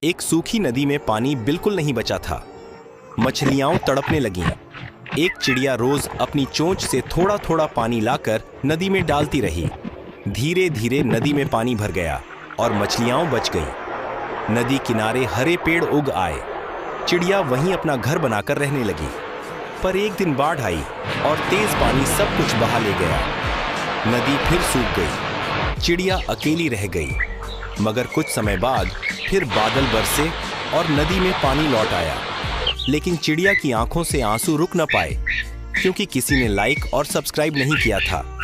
एक सूखी नदी में पानी बिल्कुल नहीं बचा था। मछलियां तड़पने लगीं। एक चिड़िया रोज अपनी चोंच से थोड़ा थोड़ा पानी लाकर नदी में डालती रही। धीरे धीरे नदी में पानी भर गया और मछलियां बच गईं। नदी किनारे हरे पेड़ उग आए। चिड़िया वहीं अपना घर बनाकर रहने लगी। पर एक दिन बाढ़ आई और तेज पानी सब कुछ बहा ले गया। नदी फिर सूख गई। चिड़िया अकेली रह गई। मगर कुछ समय बाद फिर बादल बरसे और नदी में पानी लौट आया। लेकिन चिड़िया की आंखों से आंसू रुक न पाए, क्योंकि किसी ने लाइक और सब्सक्राइब नहीं किया था।